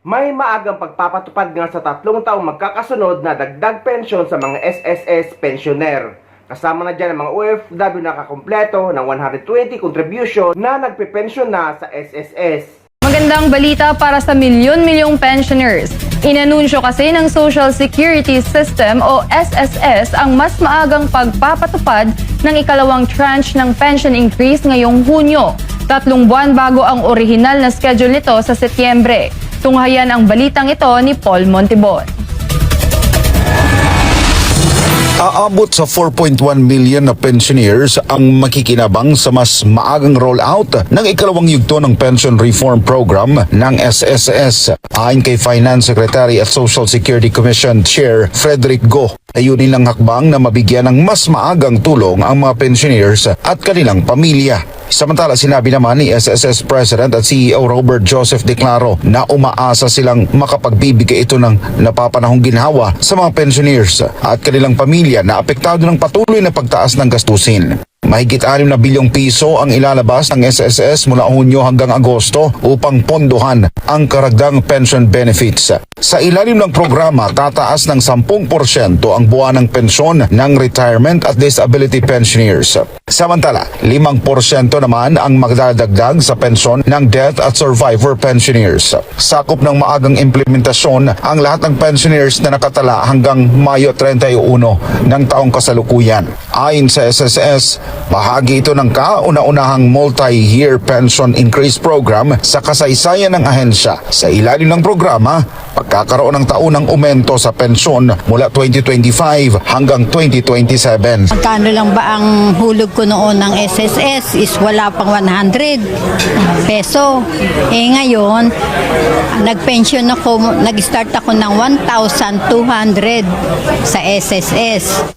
May maagang pagpapatupad nga sa 3 taong magkakasunod na dagdag pensyon sa mga SSS pensioner. Kasama na dyan ang mga OFW na nakakumpleto ng 120 contribution na nagpipensyon na sa SSS. Magandang balita para sa milyon-milyong pensioners. Inanunsyo kasi ng Social Security System o SSS ang mas maagang pagpapatupad ng ikalawang tranche ng pension increase ngayong Hunyo. 3 buwan bago ang orihinal na schedule nito sa Setyembre. Tunghayan ang balitang ito ni Paul Montibon. Aabot sa 4.1 million na pensioners ang makikinabang sa mas maagang rollout ng ikalawang yugto ng Pension Reform Program ng SSS. Ayon kay Finance Secretary at Social Security Commission Chair Frederick Go, ayunin lang hakbang na mabigyan ng mas maagang tulong ang mga pensioners at kanilang pamilya. Samantala, sinabi naman ni SSS President at CEO Robert Joseph Declaro na umaasa silang makapagbibigay ito ng napapanahong ginhawa sa mga pensioners at kanilang pamilya na apektado ng patuloy na pagtaas ng gastusin. Mahigit 6 na bilyong piso ang ilalabas ng SSS mula Hunyo hanggang Agosto upang pondohan ang karagdang pension benefits. Sa ilalim ng programa, tataas ng 10% ang buwanang pensyon ng retirement at disability pensioners. Samantala, 5% naman ang magdadagdag sa pensyon ng death at survivor pensioners. Sakop ng maagang implementasyon ang lahat ng pensioners na nakatala hanggang Mayo 31 ng taong kasalukuyan. Ayon sa SSS, bahagi ito ng kauna-unahang multi-year pension increase program sa kasaysayan ng ahensya. Sa ilalim ng programa, pagkakaroon ng taunang aumento sa pensyon mula 2025 hanggang 2027. Magkano lang ba ang hulog ko noon ng SSS is wala pang 100 peso. Ngayon, nag-pension ako, nag-start ako ng 1,200 sa SSS.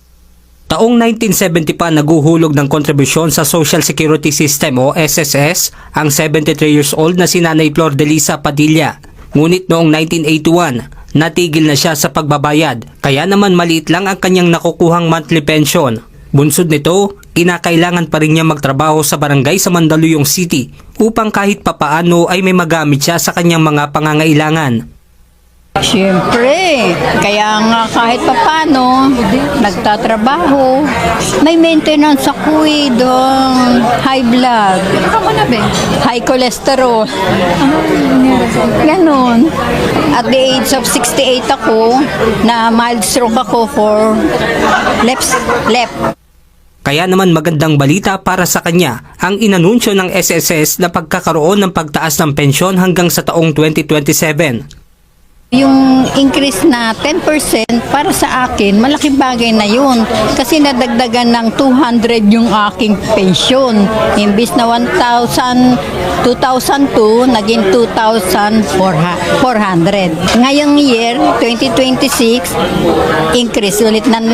Taong 1970 pa naguhulog ng kontribusyon sa Social Security System o SSS ang 73 years old na si Nanay Flor de Lisa Padilla. Ngunit noong 1981, natigil na siya sa pagbabayad, kaya naman maliit lang ang kanyang nakukuhang monthly pension. Bunsod nito, kinakailangan pa rin niya magtrabaho sa barangay sa Mandaluyong City upang kahit papaano ay may magamit siya sa kanyang mga pangangailangan. Siyempre, kaya nga kahit papano, nagtatrabaho, may maintenance ako doon, high blood, high cholesterol, ganon. At the age of 68 ako, na mild stroke ako for left. Kaya naman magandang balita para sa kanya ang inanunsyo ng SSS na pagkakaroon ng pagtaas ng pensyon hanggang sa taong 2027. Yung increase na 10% para sa akin, malaking bagay na yun. Kasi nadagdagan ng 200 yung aking pensyon. Imbis na 2,002, naging 2,400. Ngayong year, 2026, increase ulit ng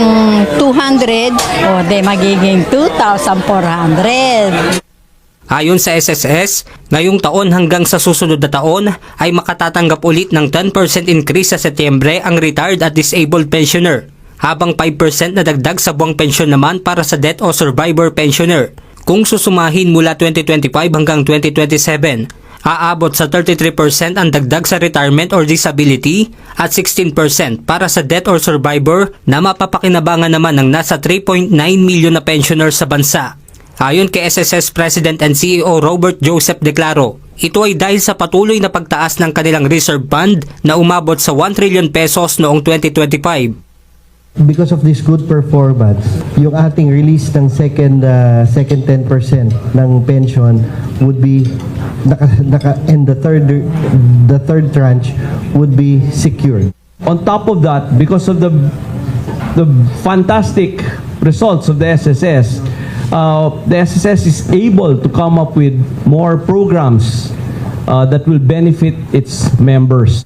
200, o de magiging 2,400. Ayon sa SSS, ngayong taon hanggang sa susunod na taon ay makatatanggap ulit ng 10% increase sa Setyembre ang retired at disabled pensioner, habang 5% na dagdag sa buwang pensyon naman para sa death o survivor pensioner. Kung susumahin mula 2025 hanggang 2027, aabot sa 33% ang dagdag sa retirement or disability at 16% para sa death or survivor na mapapakinabangan naman ng nasa 3.9 million na pensioner sa bansa. Ayon kay SSS President and CEO Robert Joseph Declaro, ito ay dahil sa patuloy na pagtaas ng kanilang reserve fund na umabot sa 1 trillion pesos noong 2025. Because of this good performance, yung ating release ng second 10% ng pension would be and the third tranche would be secured. On top of that, because of the fantastic results of the SSS is able to come up with more programs that will benefit its members.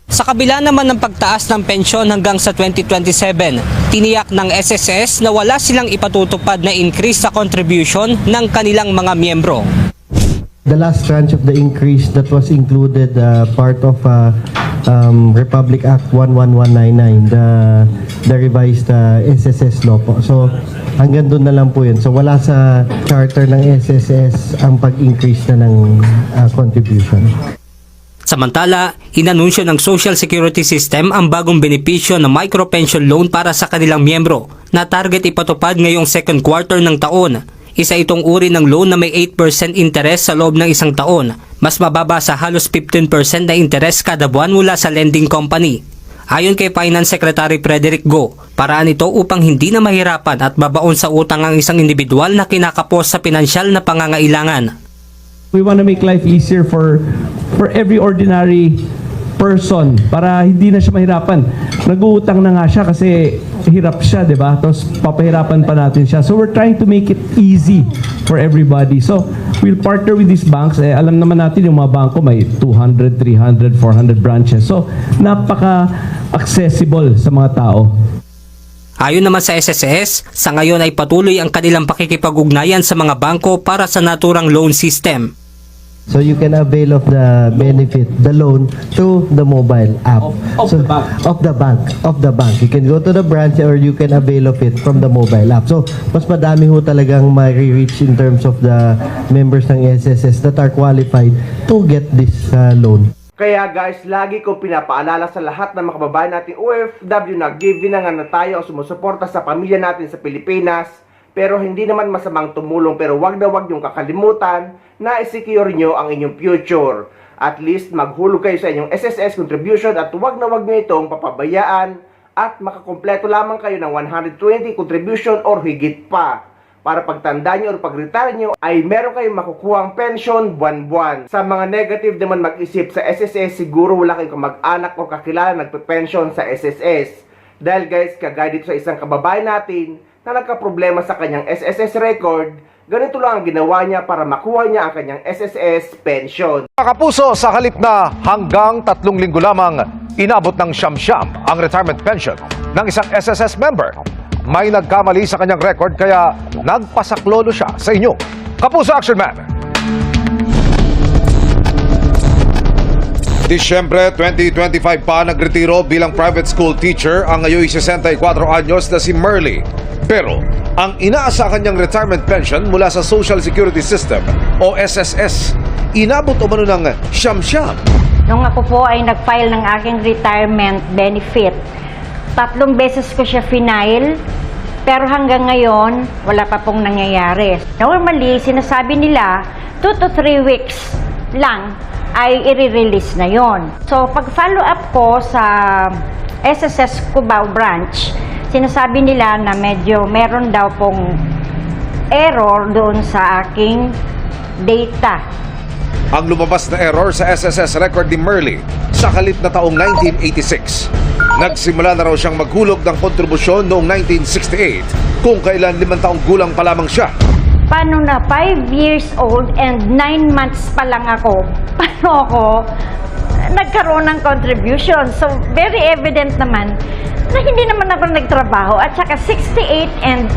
Sa kabila naman ng pagtaas ng pensyon hanggang sa 2027, tiniyak ng SSS na wala silang ipatutupad na increase sa contribution ng kanilang mga miyembro. The last tranche of the increase that was included part of Republic Act 11199, the revised SSS law po. So hanggang doon na lang po yun. So wala sa charter ng SSS ang pag-increase na ng contribution. Samantala, inanunsyo ng Social Security System ang bagong benepisyo na micro-pension loan para sa kanilang miyembro na target ipatupad ngayong second quarter ng taon. Isa itong uri ng loan na may 8% interest sa loob ng isang taon, mas mababa sa halos 15% na interest kada buwan mula sa lending company. Ayon kay Finance Secretary Frederick Go, paraan ito upang hindi na mahirapan at babaon sa utang ang isang individual na kinakapos sa pinansyal na pangangailangan. We want to make life easier for every ordinary person para hindi na siya mahirapan. Nag-uutang na nga siya kasi hirap siya, di ba? Tapos papahirapan pa natin siya. So we're trying to make it easy for everybody. So we'll partner with these banks. Alam naman natin yung mga bangko may 200, 300, 400 branches. So napaka-accessible sa mga tao. Ayon naman sa SSS, sa ngayon ay patuloy ang kanilang pakikipag-ugnayan sa mga bangko para sa naturang loan system. So you can avail of the benefit, the loan, through the mobile app. Of the bank. Of the bank. You can go to the branch or you can avail of it from the mobile app. So mas madami ho talagang ma-reach in terms of the members ng SSS that are qualified to get this loan. Kaya guys, lagi kong pinapaalala sa lahat ng mga kababayan natin OFW na given na nga na tayo ang sumusuporta sa pamilya natin sa Pilipinas. Pero hindi naman masamang tumulong, pero wag na wag yung kakalimutan na i-secure nyo ang inyong future. At least maghulog kayo sa inyong SSS contribution at wag na wag nyo itong papabayaan at makakompleto lamang kayo ng 120 contribution or higit pa. Para pagtanda nyo or pag-retire nyo ay meron kayong makukuhang pension buwan-buwan. Sa mga negative naman mag-isip sa SSS, siguro wala kayong kamag-anak o kakilala nagpe-pension sa SSS. Dahil guys, kagaya dito sa isang kababayan natin na nagka-problema sa kanyang SSS record, ganito lang ang ginawa niya para makuha niya ang kanyang SSS pension. Mga kapuso, sa halip na hanggang 3 linggo lamang inabot ng siyam-siyam ang retirement pension ng isang SSS member, may nagkamali sa kanyang record kaya nagpasaklolo siya sa inyo. Kapuso Action Man! Disyembre 2025 pa nagretiro bilang private school teacher ang ngayon 64 anyos na si Merly. Pero ang inaasahan niyang retirement pension mula sa Social Security System o SSS, inabot umano ng siyam-siyam. Nung ako po ay nag-file ng aking retirement benefit, 3 beses ko siya final, pero hanggang ngayon, wala pa pong nangyayari. Normally, sinasabi nila, 2 to 3 weeks lang ay i-release na yon. So, pag-follow up ko sa SSS Cubao branch, sinasabi nila na medyo meron daw pong error doon sa aking data. Ang lumabas na error sa SSS record ni Merly sa halip na taong 1986. Nagsimula na raw siyang maghulog ng kontribusyon noong 1968 kung kailan 5 taong gulang pa lamang siya. Paano na 5 years old and 9 months pa lang ako, paano ako nagkaroon ng contribution? So, very evident naman na hindi naman ako nagtrabaho at saka 68 and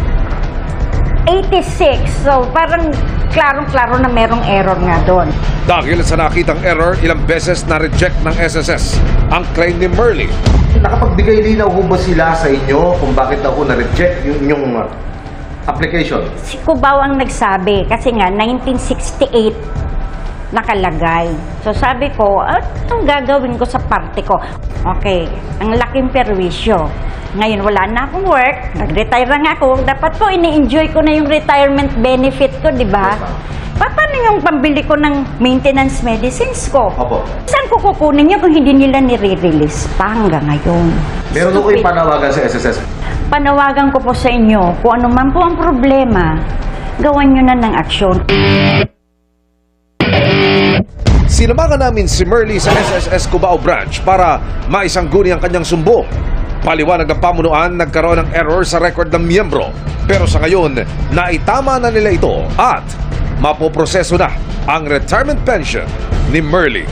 86. So, parang klarong-klaro na merong error nga doon. Dahil sa nakitang error, ilang beses na-reject ng SSS ang claim ni Merly. Nakapagbigay linaw ho ba sila sa inyo kung bakit ako na-reject yung inyong application? Si Cubao ang nagsabi kasi nga 1968 nakalagay. So sabi ko, anong gagawin ko sa parte ko? Okay, ang laking perwisyo. Ngayon wala na akong work, nag-retire na nga ako. Dapat po ini-enjoy ko na yung retirement benefit ko, di ba? Paano yung pambili ko ng maintenance medicines ko? Opo. Saan ko kukunin yun kung hindi nila nire-release pa hanggang ngayon? Meron ko yung panawagan sa SSS. Panawagan ko po sa inyo, kung ano man po ang problema, gawan nyo na ng aksyon. Sinamahan namin si Merly sa SSS Cubao branch para maisangguni ang kanyang sumbong. Paliwanag ng pamunuan, nagkaroon ng error sa record ng miyembro. Pero sa ngayon, naitama na nila ito at mapoproseso na ang retirement pension ni Merly.